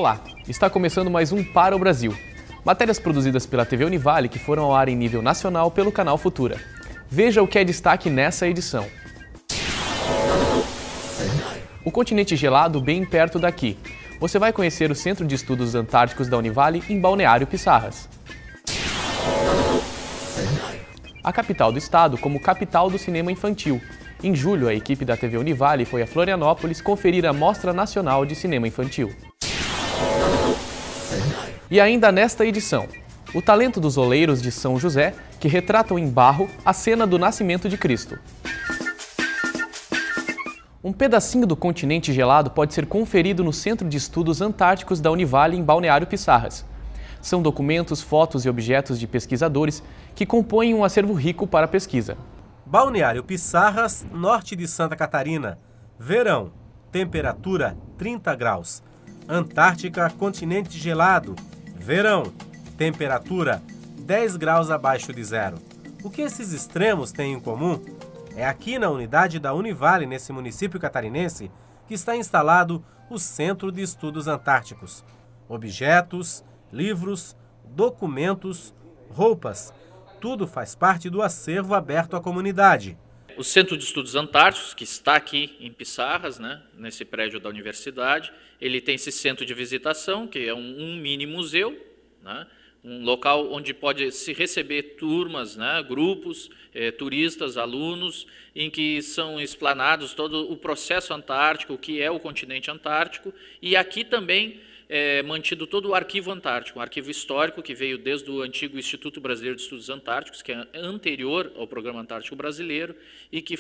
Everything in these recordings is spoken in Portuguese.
Olá, está começando mais um Para o Brasil. Matérias produzidas pela TV Univale que foram ao ar em nível nacional pelo canal Futura. Veja o que é destaque nessa edição. O continente gelado bem perto daqui. Você vai conhecer o Centro de Estudos Antárticos da Univale em Balneário Pissarras. A capital do estado como capital do cinema infantil. Em julho, a equipe da TV Univale foi a Florianópolis conferir a Mostra Nacional de Cinema Infantil. E ainda nesta edição, o talento dos oleiros de São José, que retratam em barro a cena do nascimento de Cristo. Um pedacinho do continente gelado pode ser conferido no Centro de Estudos Antárticos da Univale em Balneário Pissarras. São documentos, fotos e objetos de pesquisadores que compõem um acervo rico para a pesquisa. Balneário Pissarras, norte de Santa Catarina. Verão, temperatura 30 graus. Antártica, continente gelado. Verão, temperatura 10 graus abaixo de zero. O que esses extremos têm em comum? É aqui na unidade da Univale, nesse município catarinense, que está instalado o Centro de Estudos Antárticos. Objetos, livros, documentos, roupas, tudo faz parte do acervo aberto à comunidade. O Centro de Estudos Antárticos, que está aqui em Pissarras, nesse prédio da universidade, ele tem esse centro de visitação, que é um mini museu, um local onde pode se receber turmas, grupos, turistas, alunos, em que são explanados todo o processo antártico, o que é o continente antártico, e aqui também mantido todo o arquivo antártico, um arquivo histórico que veio desde o antigo Instituto Brasileiro de Estudos Antárticos, que é anterior ao Programa Antártico Brasileiro e que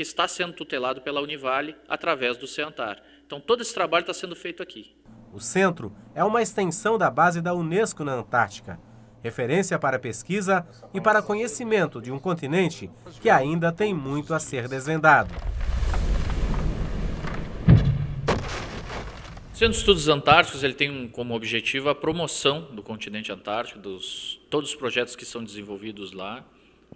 está sendo tutelado pela Univale através do CEANTAR. Então todo esse trabalho está sendo feito aqui. O centro é uma extensão da base da Unesco na Antártica, referência para pesquisa e para conhecimento de um continente que ainda tem muito a ser desvendado. O Centro de Estudos Antárticos ele tem como objetivo a promoção do continente antártico, todos os projetos que são desenvolvidos lá,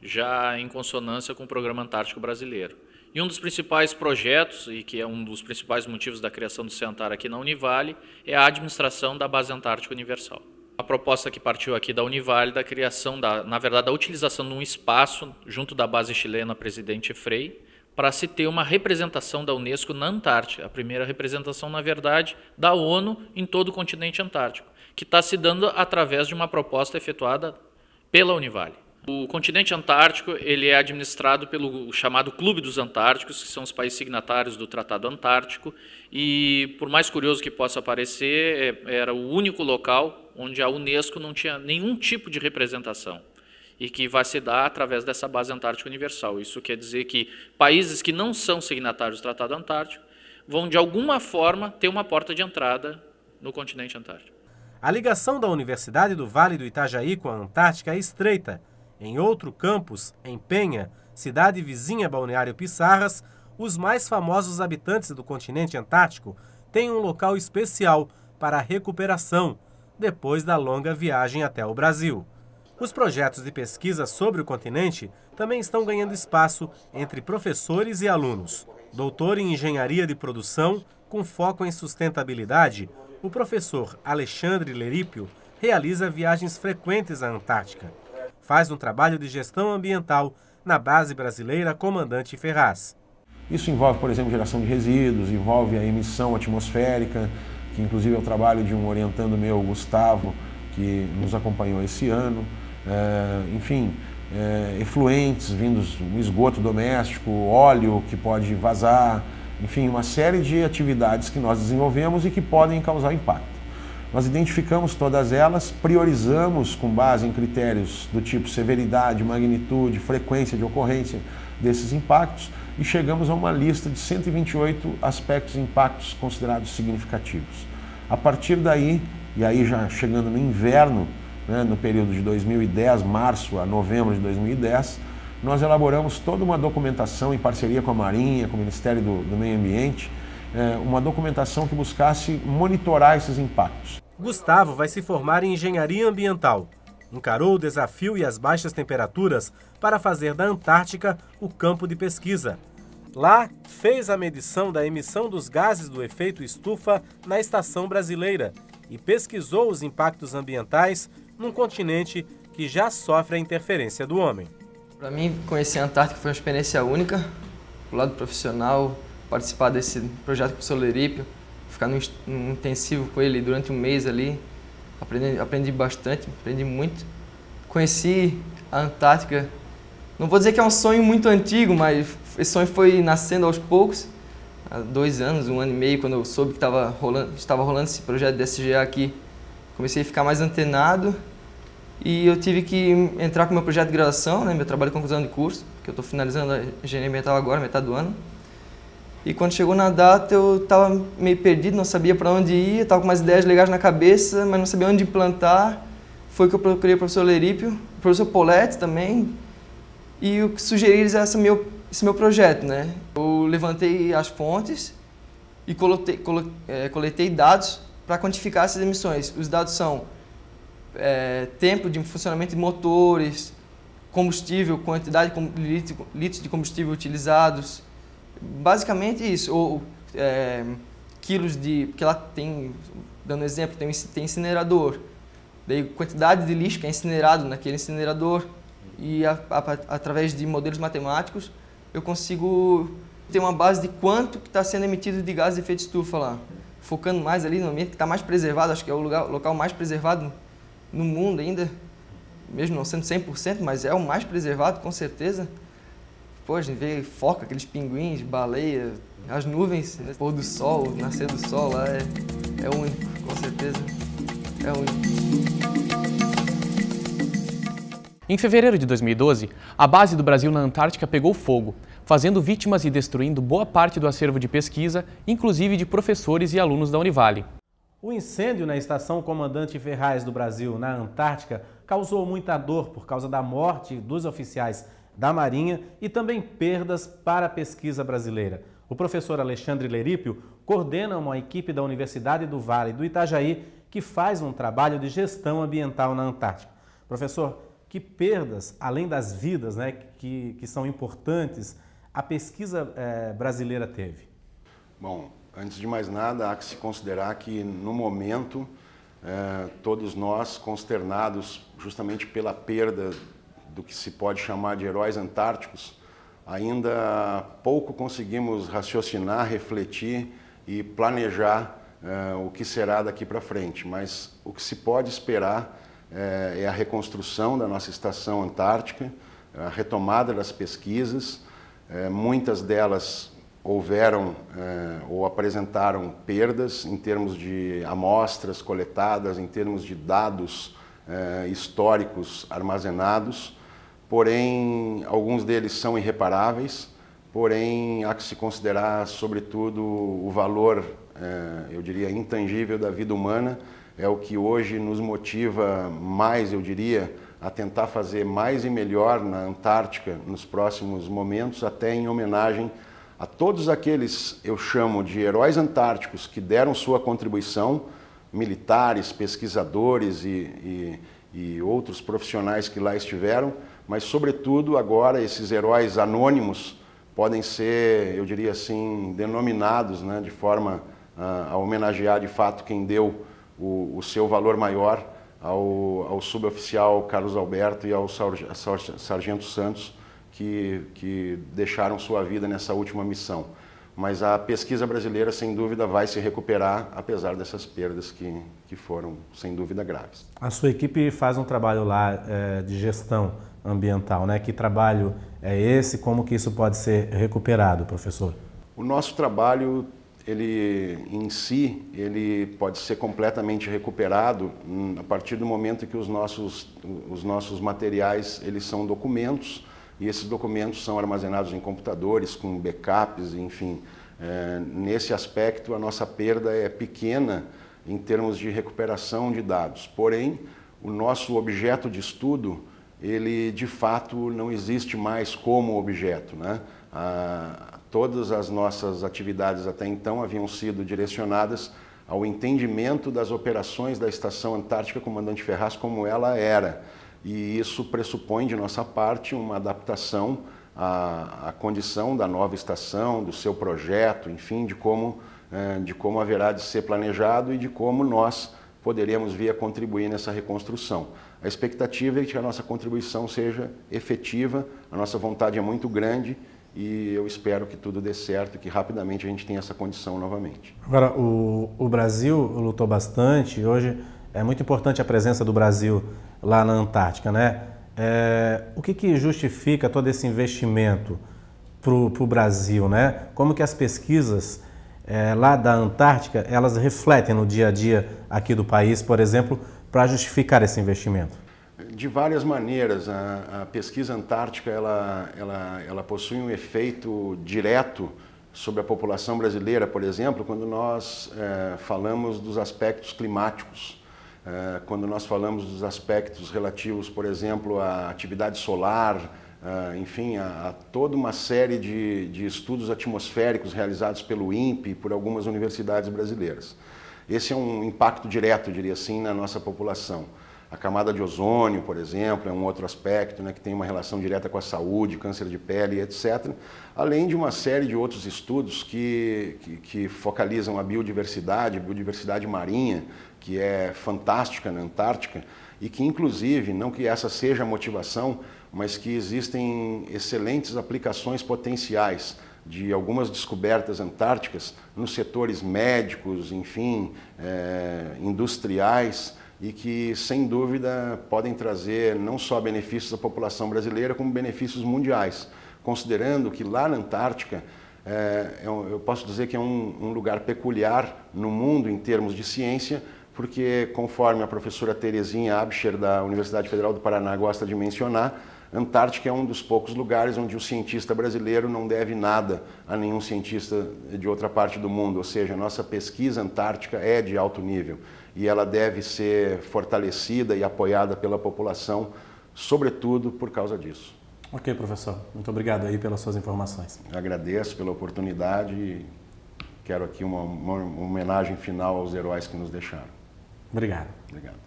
já em consonância com o Programa Antártico Brasileiro. E um dos principais projetos, e que é um dos principais motivos da criação do CEANTAR aqui na Univale, é a administração da Base Antártica Universal. A proposta que partiu aqui da Univale, da criação, na verdade, da utilização de um espaço junto da base chilena Presidente Frei, para se ter uma representação da Unesco na Antártica, a primeira representação, na verdade, da ONU em todo o continente antártico, que está se dando através de uma proposta efetuada pela Univale. O continente antártico ele é administrado pelo chamado Clube dos Antárticos, que são os países signatários do Tratado Antártico, e, por mais curioso que possa parecer, era o único local onde a Unesco não tinha nenhum tipo de representação, e que vai se dar através dessa Base Antártica Universal. Isso quer dizer que países que não são signatários do Tratado Antártico vão, de alguma forma, ter uma porta de entrada no continente antártico. A ligação da Universidade do Vale do Itajaí com a Antártica é estreita. Em outro campus, em Penha, cidade vizinha a Balneário Pissarras, os mais famosos habitantes do continente antártico têm um local especial para a recuperação, depois da longa viagem até o Brasil. Os projetos de pesquisa sobre o continente também estão ganhando espaço entre professores e alunos. Doutor em Engenharia de Produção, com foco em sustentabilidade, o professor Alexandre Lerípio realiza viagens frequentes à Antártica. Faz um trabalho de gestão ambiental na base brasileira Comandante Ferraz. Isso envolve, por exemplo, geração de resíduos, envolve a emissão atmosférica, que inclusive é o trabalho de um orientando meu, Gustavo, que nos acompanhou esse ano. Efluentes vindos do esgoto doméstico, óleo que pode vazar, enfim, uma série de atividades que nós desenvolvemos e que podem causar impacto. Nós identificamos todas elas, priorizamos com base em critérios do tipo severidade, magnitude, frequência de ocorrência desses impactos e chegamos a uma lista de 128 aspectos e impactos considerados significativos. A partir daí, e aí já chegando no inverno, no período de 2010, março a novembro de 2010, nós elaboramos toda uma documentação em parceria com a Marinha, com o Ministério do Meio Ambiente, uma documentação que buscasse monitorar esses impactos. Gustavo vai se formar em Engenharia Ambiental. Encarou o desafio e as baixas temperaturas para fazer da Antártica o campo de pesquisa. Lá, fez a medição da emissão dos gases do efeito estufa na estação brasileira e pesquisou os impactos ambientais num continente que já sofre a interferência do homem. Para mim, conhecer a Antártica foi uma experiência única. Do lado profissional, participar desse projeto com o professor Leripio, ficar num intensivo com ele durante um mês ali, aprendi bastante, aprendi muito. Conheci a Antártica, não vou dizer que é um sonho muito antigo, mas esse sonho foi nascendo aos poucos. Há 2 anos, 1 ano e meio, quando eu soube que estava rolando esse projeto de SGA aqui, comecei a ficar mais antenado e eu tive que entrar com o meu projeto de graduação, né, meu trabalho de conclusão de curso, que eu estou finalizando a engenharia ambiental agora, metade do ano. E quando chegou na data eu estava meio perdido, não sabia para onde ir, estava com umas ideias legais na cabeça, mas não sabia onde implantar. Foi que eu procurei o professor Leripio, o professor Poletti também, e o que sugeri eles é esse meu projeto, né? Eu levantei as fontes e coletei dados para quantificar essas emissões. Os dados são tempo de funcionamento de motores, combustível, quantidade de litros de combustível utilizados, basicamente isso, ou quilos de, porque lá tem, dando exemplo, tem incinerador, daí quantidade de lixo que é incinerado naquele incinerador e através de modelos matemáticos eu consigo ter uma base de quanto que está sendo emitido de gases de efeito estufa lá, focando mais ali no ambiente que está mais preservado, acho que é o local mais preservado no mundo ainda, mesmo não sendo 100%, mas é o mais preservado com certeza. Pô, a gente vê foca, aqueles pinguins, baleia, as nuvens, né? Pôr do sol, nascer do sol lá é único, com certeza, é único. Em fevereiro de 2012, a base do Brasil na Antártica pegou fogo, fazendo vítimas e destruindo boa parte do acervo de pesquisa, inclusive de professores e alunos da Univale. O incêndio na estação Comandante Ferraz do Brasil, na Antártica, causou muita dor por causa da morte dos oficiais da Marinha e também perdas para a pesquisa brasileira. O professor Alexandre Leripio coordena uma equipe da Universidade do Vale do Itajaí que faz um trabalho de gestão ambiental na Antártica. Professor, que perdas, além das vidas, né, que são importantes, a pesquisa brasileira teve? Bom, antes de mais nada, há que se considerar que, no momento, todos nós, consternados justamente pela perda do que se pode chamar de heróis antárticos, ainda pouco conseguimos raciocinar, refletir e planejar o que será daqui para frente. Mas o que se pode esperar é a reconstrução da nossa estação antártica, a retomada das pesquisas. Muitas delas houveram ou apresentaram perdas em termos de amostras coletadas, em termos de dados históricos armazenados, porém alguns deles são irreparáveis, porém há que se considerar sobretudo o valor, eu diria, intangível da vida humana, é o que hoje nos motiva mais, eu diria, a tentar fazer mais e melhor na Antártica nos próximos momentos, até em homenagem a todos aqueles, eu chamo de heróis antárticos, que deram sua contribuição, militares, pesquisadores e outros profissionais que lá estiveram, mas, sobretudo, agora esses heróis anônimos podem ser, eu diria assim, denominados, né, de forma a homenagear, de fato, quem deu o seu valor maior ao suboficial Carlos Alberto e ao sargento Santos, que deixaram sua vida nessa última missão. Mas a pesquisa brasileira, sem dúvida, vai se recuperar, apesar dessas perdas que foram, sem dúvida, graves. A sua equipe faz um trabalho lá de gestão ambiental, né? Que trabalho é esse? Como que isso pode ser recuperado, professor? O nosso trabalho, em si, ele pode ser completamente recuperado a partir do momento que os nossos materiais, eles são documentos, e esses documentos são armazenados em computadores, com backups, enfim. Nesse aspecto, a nossa perda é pequena em termos de recuperação de dados. Porém, o nosso objeto de estudo, ele de fato não existe mais como objeto, né? Todas as nossas atividades até então haviam sido direcionadas ao entendimento das operações da Estação Antártica Comandante Ferraz como ela era. E isso pressupõe de nossa parte uma adaptação à condição da nova estação, do seu projeto, enfim, de como haverá de ser planejado e de como nós poderemos vir a contribuir nessa reconstrução. A expectativa é que a nossa contribuição seja efetiva, a nossa vontade é muito grande e eu espero que tudo dê certo e que rapidamente a gente tenha essa condição novamente. Agora, o Brasil lutou bastante, hoje é muito importante a presença do Brasil lá na Antártica, né? O que justifica todo esse investimento para o Brasil, né? Como que as pesquisas lá da Antártica, elas refletem no dia a dia aqui do país, por exemplo, para justificar esse investimento? De várias maneiras, a pesquisa antártica ela possui um efeito direto sobre a população brasileira, por exemplo, quando nós falamos dos aspectos climáticos, quando nós falamos dos aspectos relativos, por exemplo, à atividade solar, enfim, a toda uma série de estudos atmosféricos realizados pelo INPE e por algumas universidades brasileiras. Esse é um impacto direto, eu diria assim, na nossa população. A camada de ozônio, por exemplo, é um outro aspecto, né, que tem uma relação direta com a saúde, câncer de pele, etc. Além de uma série de outros estudos que focalizam a biodiversidade marinha, que é fantástica na Antártica, e que, inclusive, não que essa seja a motivação, mas que existem excelentes aplicações potenciais de algumas descobertas antárticas nos setores médicos, enfim, industriais, e que, sem dúvida, podem trazer não só benefícios à população brasileira, como benefícios mundiais, considerando que lá na Antártica, eu posso dizer que é um lugar peculiar no mundo em termos de ciência, porque, conforme a professora Terezinha Abscher, da Universidade Federal do Paraná, gosta de mencionar, a Antártica é um dos poucos lugares onde o cientista brasileiro não deve nada a nenhum cientista de outra parte do mundo, ou seja, a nossa pesquisa antártica é de alto nível e ela deve ser fortalecida e apoiada pela população, sobretudo por causa disso. Ok, professor. Muito obrigado aí pelas suas informações. Agradeço pela oportunidade e quero aqui uma homenagem final aos heróis que nos deixaram. Obrigado. Obrigado.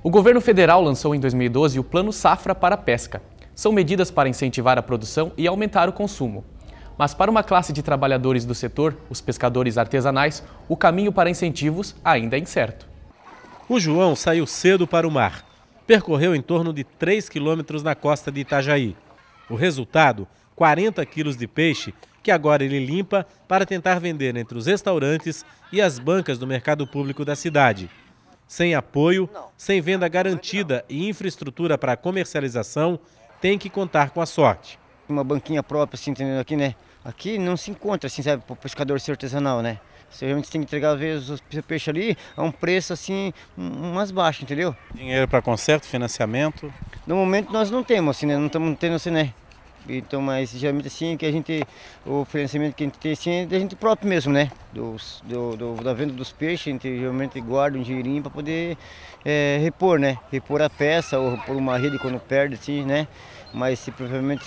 O governo federal lançou em 2012 o Plano Safra para a Pesca. São medidas para incentivar a produção e aumentar o consumo. Mas para uma classe de trabalhadores do setor, os pescadores artesanais, o caminho para incentivos ainda é incerto. O João saiu cedo para o mar. Percorreu em torno de 3 quilômetros na costa de Itajaí. O resultado, 40 quilos de peixe, que agora ele limpa para tentar vender entre os restaurantes e as bancas do mercado público da cidade. Sem apoio, sem venda garantida e infraestrutura para comercialização, tem que contar com a sorte. Uma banquinha própria, assim, entendeu? Aqui, né? Aqui não se encontra, assim, sabe, para o pescador ser artesanal, né? Você realmente tem que entregar, às vezes, o peixe ali a um preço, assim, mais baixo, entendeu? Dinheiro para conserto, financiamento? No momento nós não temos, assim, né? Não estamos tendo, assim, né? Então, mas geralmente, assim, que a gente, o financiamento que a gente tem, assim, é da gente próprio mesmo, né? Da venda dos peixes, a gente realmente guarda um dinheirinho para poder repor, né? Repor a peça ou repor uma rede quando perde, assim, né? Mas se provavelmente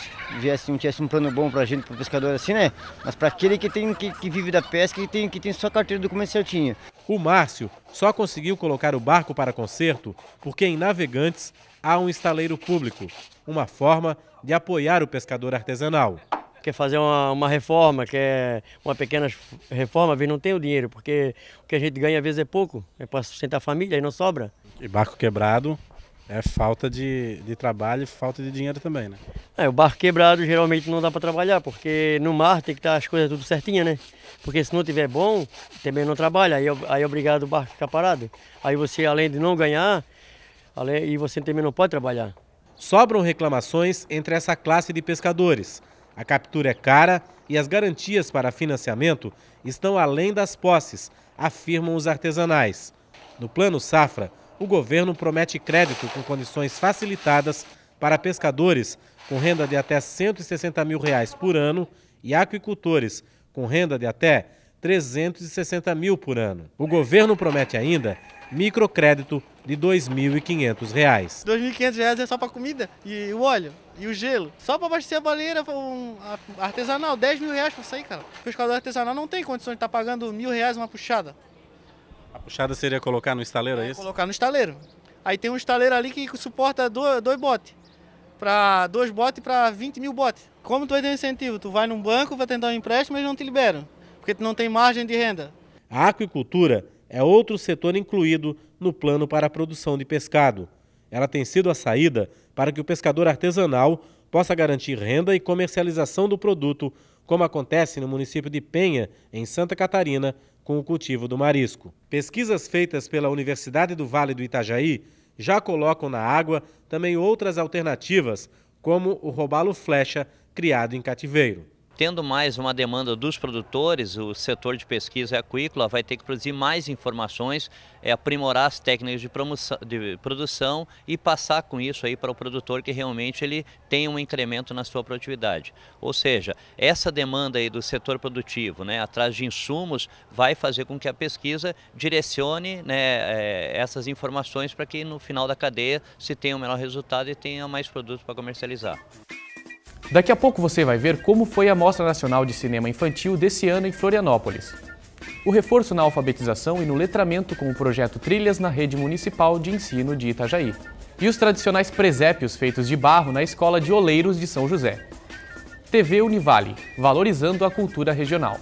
não tivesse um plano bom para a gente, para o pescador, assim, né? Mas para aquele que vive da pesca, que tem sua carteira de documento certinha. O Márcio só conseguiu colocar o barco para conserto porque em Navegantes há um estaleiro público, uma forma de apoiar o pescador artesanal. Quer fazer uma reforma, quer uma pequena reforma, às vezes não tem o dinheiro, porque o que a gente ganha às vezes é pouco, é para sustentar a família e não sobra. E barco quebrado é falta de trabalho e falta de dinheiro também, né? O barco quebrado geralmente não dá para trabalhar, porque no mar tem que estar as coisas tudo certinhas, né? Porque se não tiver bom, também não trabalha, aí é obrigado o barco ficar parado. Aí você, além de não ganhar, e você também não pode trabalhar. Sobram reclamações entre essa classe de pescadores. A captura é cara e as garantias para financiamento estão além das posses, afirmam os artesanais. No Plano Safra, o governo promete crédito com condições facilitadas para pescadores com renda de até R$ 160 mil por ano e aquicultores com renda de até R$ 360 mil por ano. O governo promete ainda microcrédito de R$ 2.500. R$ 2.500 é só para comida e o óleo e o gelo. Só para abastecer a baleeira artesanal, R$ 10 mil para sair, cara. O pescador artesanal não tem condições de estar pagando R$ 1.000 uma puxada. A puxada seria colocar no estaleiro, é isso? Colocar no estaleiro. Aí tem um estaleiro ali que suporta dois botes. Para 2 botes para 20 mil botes. Como tu vai dar incentivo? Tu vai num banco, vai tentar um empréstimo, mas não te liberam. Porque tu não tem margem de renda. A aquicultura é outro setor incluído no plano para a produção de pescado. Ela tem sido a saída para que o pescador artesanal possa garantir renda e comercialização do produto, como acontece no município de Penha, em Santa Catarina, com o cultivo do marisco. Pesquisas feitas pela Universidade do Vale do Itajaí já colocam na água também outras alternativas, como o robalo flecha, criado em cativeiro. Tendo mais uma demanda dos produtores, o setor de pesquisa aquícola vai ter que produzir mais informações, aprimorar as técnicas de produção e passar com isso aí para o produtor que realmente ele tenha um incremento na sua produtividade. Ou seja, essa demanda aí do setor produtivo, atrás de insumos, vai fazer com que a pesquisa direcione essas informações para que no final da cadeia se tenha um melhor resultado e tenha mais produtos para comercializar. Daqui a pouco você vai ver como foi a Mostra Nacional de Cinema Infantil desse ano em Florianópolis. O reforço na alfabetização e no letramento com o projeto Trilhas na Rede Municipal de Ensino de Itajaí. E os tradicionais presépios feitos de barro na Escola de Oleiros de São José. TV Univale, valorizando a cultura regional.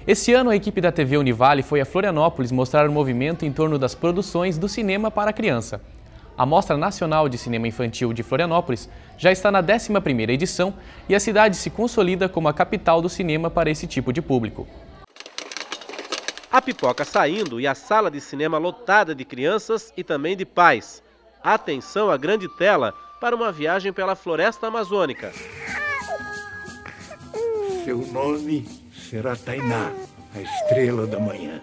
Esse ano, a equipe da TV Univale foi a Florianópolis mostrar o movimento em torno das produções do cinema para a criança. A Mostra Nacional de Cinema Infantil de Florianópolis já está na 11ª edição e a cidade se consolida como a capital do cinema para esse tipo de público. A pipoca saindo e a sala de cinema lotada de crianças e também de pais. Atenção à grande tela para uma viagem pela floresta amazônica. Seu nome será Tainá, a estrela da manhã.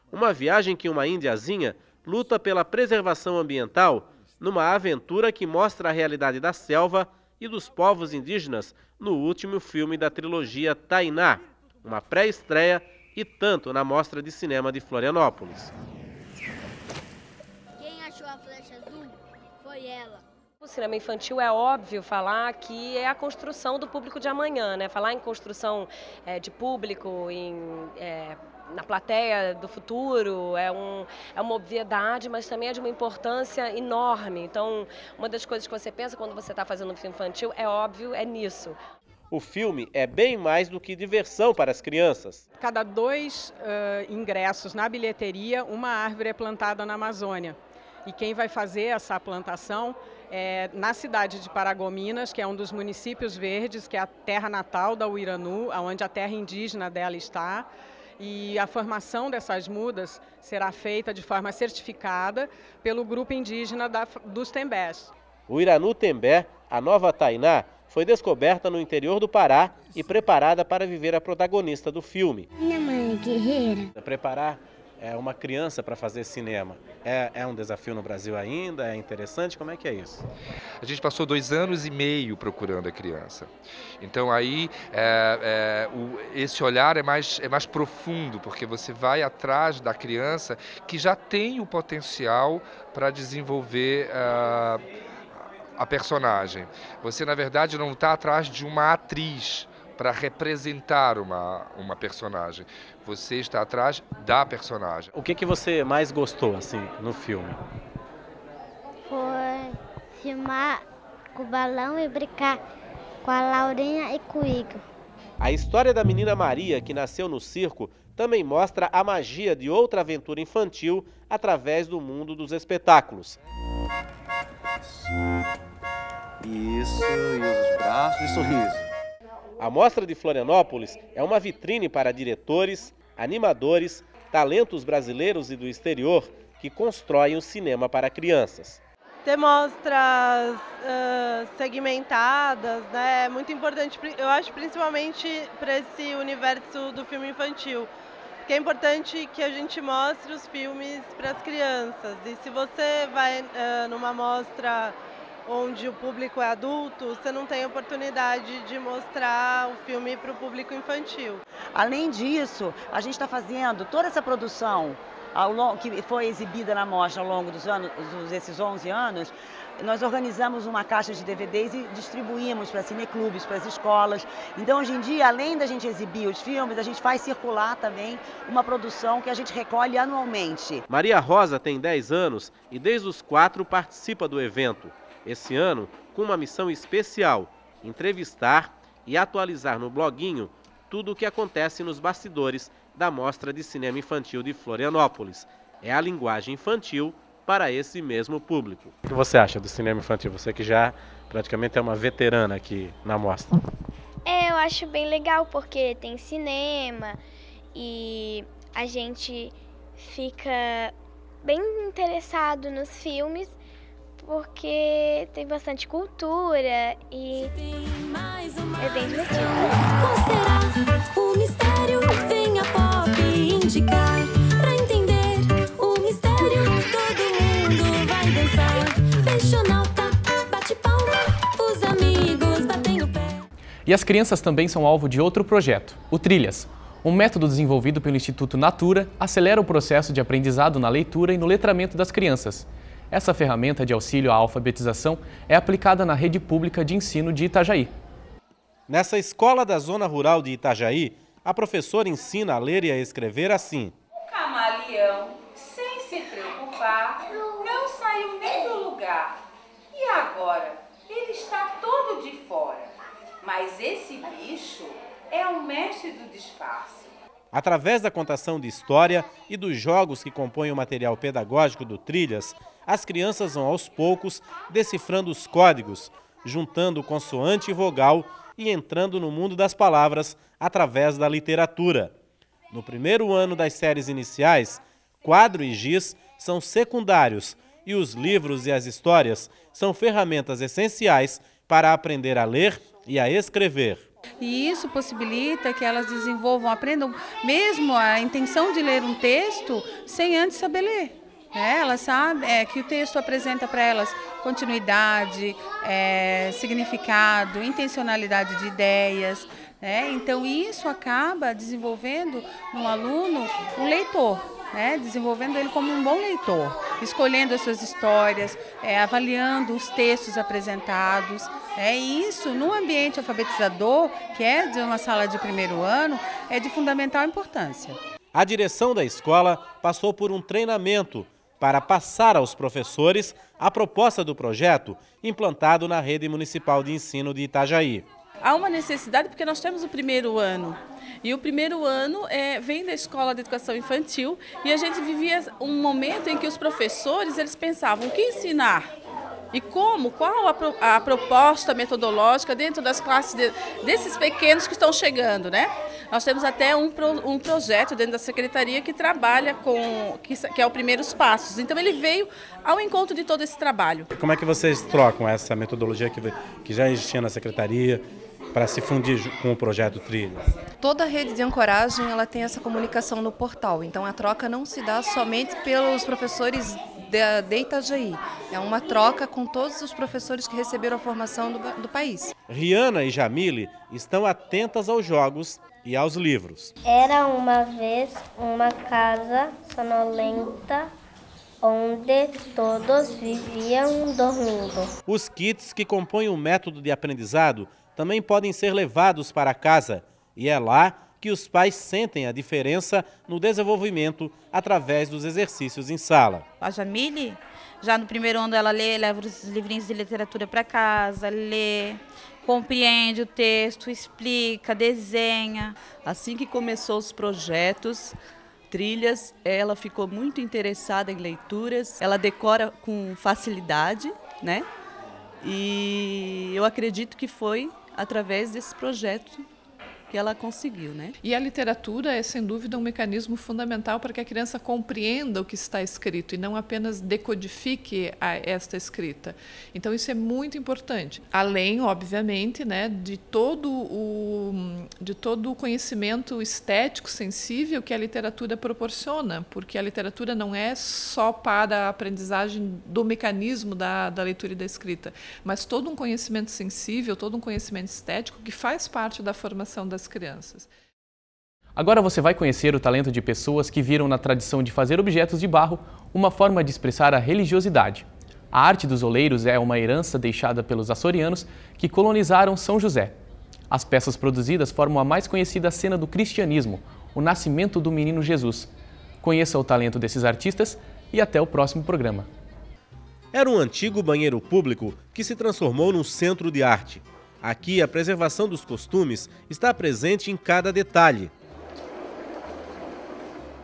Uma viagem que uma índiazinha luta pela preservação ambiental numa aventura que mostra a realidade da selva e dos povos indígenas no último filme da trilogia Tainá, uma pré-estreia e tanto na Mostra de Cinema de Florianópolis. Quem achou a flecha azul foi ela. O cinema infantil é óbvio falar que é a construção do público de amanhã, Falar em construção de público, na plateia do futuro, é uma obviedade, mas também é de uma importância enorme. Então, uma das coisas que você pensa quando você está fazendo um filme infantil, é óbvio, é nisso. O filme é bem mais do que diversão para as crianças. Cada 2 ingressos na bilheteria, uma árvore é plantada na Amazônia. E quem vai fazer essa plantação é na cidade de Paragominas, que é um dos municípios verdes, que é a terra natal da Uiranu, onde a terra indígena dela está. E a formação dessas mudas será feita de forma certificada pelo grupo indígena dos Tembés. O Iranu Tembé, a nova Tainá, foi descoberta no interior do Pará e preparada para viver a protagonista do filme. Minha mãe é guerreira. Preparar uma criança para fazer cinema é um desafio no Brasil ainda? É interessante? Como é que é isso? A gente passou 2 anos e meio procurando a criança. Então aí esse olhar é mais profundo, porque você vai atrás da criança que já tem o potencial para desenvolver a personagem. Você, na verdade, não está atrás de uma atriz para representar uma personagem. Você está atrás da personagem. O que você mais gostou assim no filme? Foi filmar com o balão e brincar com a Laurinha e com o Igor. A história da menina Maria, que nasceu no circo, também mostra a magia de outra aventura infantil através do mundo dos espetáculos. Isso, e os braços e sorriso. A Mostra de Florianópolis é uma vitrine para diretores, animadores, talentos brasileiros e do exterior que constroem o cinema para crianças. Ter mostras segmentadas, é muito importante, eu acho, principalmente para esse universo do filme infantil. Porque é importante que a gente mostre os filmes para as crianças. E se você vai numa mostra onde o público é adulto, você não tem oportunidade de mostrar o filme para o público infantil. Além disso, a gente está fazendo toda essa produção que foi exibida na mostra ao longo desses 11 anos, nós organizamos uma caixa de DVDs e distribuímos para cineclubes, para as escolas. Então, hoje em dia, além da gente exibir os filmes, a gente faz circular também uma produção que a gente recolhe anualmente. Maria Rosa tem 10 anos e desde os 4 participa do evento. Esse ano, com uma missão especial, entrevistar e atualizar no bloguinho tudo o que acontece nos bastidores da Mostra de Cinema Infantil de Florianópolis. É a linguagem infantil para esse mesmo público. O que você acha do cinema infantil? Você que já praticamente é uma veterana aqui na mostra. Eu acho bem legal porque tem cinema e a gente fica bem interessado nos filmes porque tem bastante cultura e é bem divertido. Qual será o mistério? Vem a Pop indicar pra entender o mistério. Todo mundo vai dançar. Peixonauta, bate palma, os amigos batem o pé. E as crianças também são alvo de outro projeto, o Trilhas. Um método desenvolvido pelo Instituto Natura acelera o processo de aprendizado na leitura e no letramento das crianças. Essa ferramenta de auxílio à alfabetização é aplicada na rede pública de ensino de Itajaí. Nessa escola da zona rural de Itajaí, a professora ensina a ler e a escrever assim. O camaleão, sem se preocupar, não saiu nem do lugar. E agora? Ele está todo de fora. Mas esse bicho é o mestre do disfarce. Através da contação de história e dos jogos que compõem o material pedagógico do Trilhas, as crianças vão aos poucos decifrando os códigos, juntando consoante e vogal e entrando no mundo das palavras através da literatura. No primeiro ano das séries iniciais, quadro e giz são secundários e os livros e as histórias são ferramentas essenciais para aprender a ler e a escrever. E isso possibilita que elas desenvolvam, aprendam mesmo a intenção de ler um texto sem antes saber ler. Elas sabem que o texto apresenta para elas continuidade, significado, intencionalidade de ideias. Então isso acaba desenvolvendo no aluno um leitor, desenvolvendo ele como um bom leitor, escolhendo as suas histórias, avaliando os textos apresentados. E isso, no ambiente alfabetizador, que é de uma sala de primeiro ano, é de fundamental importância. A direção da escola passou por um treinamento para passar aos professores a proposta do projeto implantado na Rede Municipal de Ensino de Itajaí. Há uma necessidade porque nós temos o primeiro ano. E o primeiro ano vem da Escola de Educação Infantil e a gente vivia um momento em que os professores eles pensavam o que ensinar e como, qual a proposta metodológica dentro das classes desses pequenos que estão chegando, Nós temos até um projeto dentro da Secretaria que trabalha que é o Primeiros Passos. Então ele veio ao encontro de todo esse trabalho. Como é que vocês trocam essa metodologia que já existia na Secretaria para se fundir com o projeto Trilhas? Toda a rede de ancoragem ela tem essa comunicação no portal, então a troca não se dá somente pelos professores de Itajaí, é uma troca com todos os professores que receberam a formação do país. Riana e Jamile estão atentas aos jogos e aos livros. Era uma vez uma casa sonolenta onde todos viviam dormindo. Os kits que compõem o método de aprendizado também podem ser levados para casa e é lá que os pais sentem a diferença no desenvolvimento através dos exercícios em sala. A Jamile, já no primeiro ano ela lê, leva os livrinhos de literatura para casa, lê, compreende o texto, explica, desenha. Assim que começou os projetos, Trilhas, ela ficou muito interessada em leituras, ela decora com facilidade, E eu acredito que foi através desse projeto que ela conseguiu, E a literatura é, sem dúvida, um mecanismo fundamental para que a criança compreenda o que está escrito e não apenas decodifique esta escrita. Então, isso é muito importante. Além, obviamente, de todo o conhecimento estético sensível que a literatura proporciona, porque a literatura não é só para a aprendizagem do mecanismo da leitura e da escrita, mas todo um conhecimento sensível, todo um conhecimento estético que faz parte da formação das crianças. Agora você vai conhecer o talento de pessoas que viram na tradição de fazer objetos de barro uma forma de expressar a religiosidade. A arte dos oleiros é uma herança deixada pelos açorianos que colonizaram São José. As peças produzidas formam a mais conhecida cena do cristianismo, o nascimento do menino Jesus. Conheça o talento desses artistas e até o próximo programa. Era um antigo banheiro público que se transformou num centro de arte. Aqui, a preservação dos costumes está presente em cada detalhe.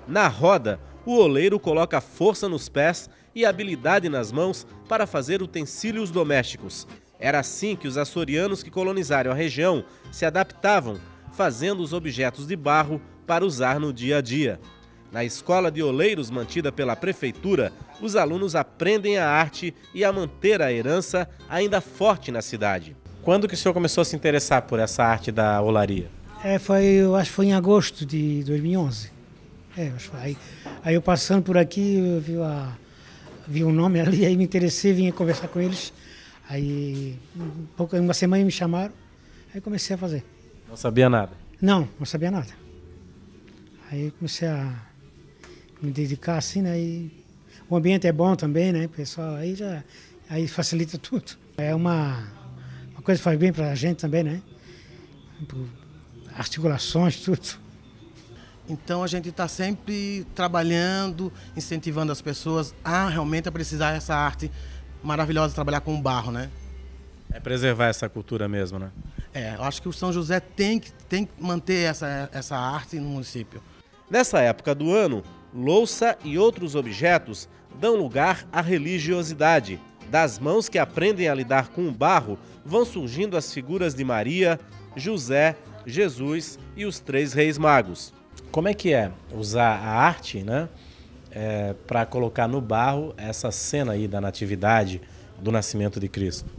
Na roda, o oleiro coloca força nos pés e habilidade nas mãos para fazer utensílios domésticos. Era assim que os açorianos que colonizaram a região se adaptavam, fazendo os objetos de barro para usar no dia a dia. Na escola de oleiros mantida pela prefeitura, os alunos aprendem a arte e a manter a herança ainda forte na cidade. Quando que o senhor começou a se interessar por essa arte da olaria? Eu acho que foi em agosto de 2011. Aí eu passando por aqui, eu vi um nome ali, aí me interessei, vim conversar com eles. Aí, uma semana me chamaram, aí comecei a fazer. Não sabia nada? Não sabia nada. Aí comecei a me dedicar assim, né? E o ambiente é bom também, né, pessoal? Aí facilita tudo. É uma coisa que faz bem pra gente também, né? Articulações, tudo. Então a gente está sempre trabalhando, incentivando as pessoas a realmente precisar dessa arte maravilhosa de trabalhar com barro, né? É preservar essa cultura mesmo, né? Eu acho que o São José tem que manter essa arte no município. Nessa época do ano, louça e outros objetos dão lugar à religiosidade. Das mãos que aprendem a lidar com o barro, vão surgindo as figuras de Maria, José, Jesus e os 3 reis magos. Como é que é usar a arte, né, para colocar no barro essa cena aí da natividade, do nascimento de Cristo?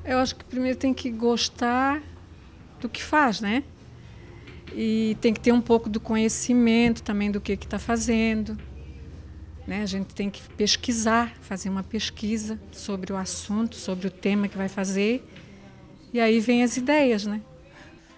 Eu acho que primeiro tem que gostar do que faz, né? E tem que ter um pouco do conhecimento também do que está fazendo, né? A gente tem que pesquisar, fazer uma pesquisa sobre o assunto, sobre o tema que vai fazer, e aí vem as ideias, né?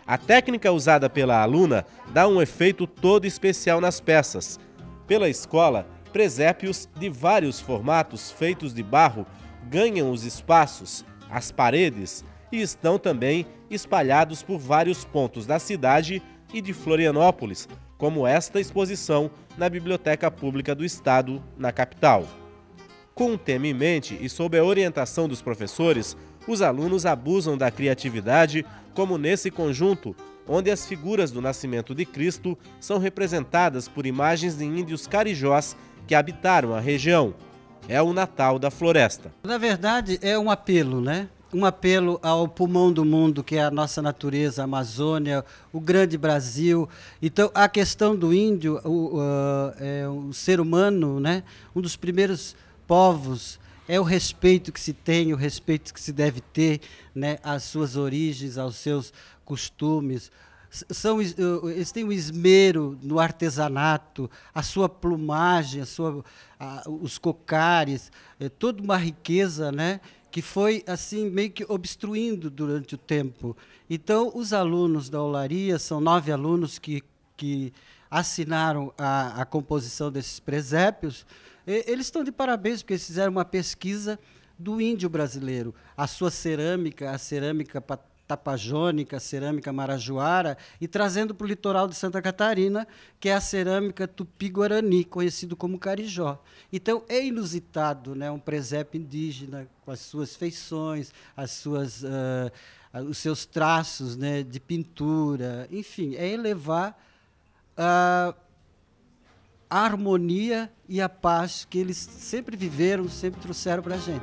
A técnica usada pela aluna dá um efeito todo especial nas peças. Pela escola, presépios de vários formatos feitos de barro ganham os espaços, as paredes e estão também espalhados por vários pontos da cidade e de Florianópolis, como esta exposição na Biblioteca Pública do Estado, na capital. Com o tema em mente e sob a orientação dos professores, os alunos abusam da criatividade, como nesse conjunto, onde as figuras do nascimento de Cristo são representadas por imagens de índios carijós que habitaram a região. É o Natal da Floresta. Na verdade, é um apelo, né? Um apelo ao pulmão do mundo, que é a nossa natureza, a Amazônia, o grande Brasil. Então, a questão do índio, o ser humano, né? Um dos primeiros povos, é o respeito que se tem, o respeito que se deve ter, né, às suas origens, aos seus costumes. Eles têm o esmero no artesanato, a sua plumagem, os cocares, toda uma riqueza, né, que foi assim meio que obstruindo durante o tempo. Então, os alunos da olaria, são 9 alunos que assinaram a composição desses presépios. Eles estão de parabéns, porque eles fizeram uma pesquisa do índio brasileiro. A sua cerâmica, a cerâmica tapajônica, a cerâmica marajoara, e trazendo para o litoral de Santa Catarina, que é a cerâmica tupi-guarani, conhecido como carijó. Então, é inusitado, né, um presépio indígena, com as suas feições, os seus traços, né, de pintura, enfim, é elevar a harmonia e a paz que eles sempre viveram, sempre trouxeram para a gente.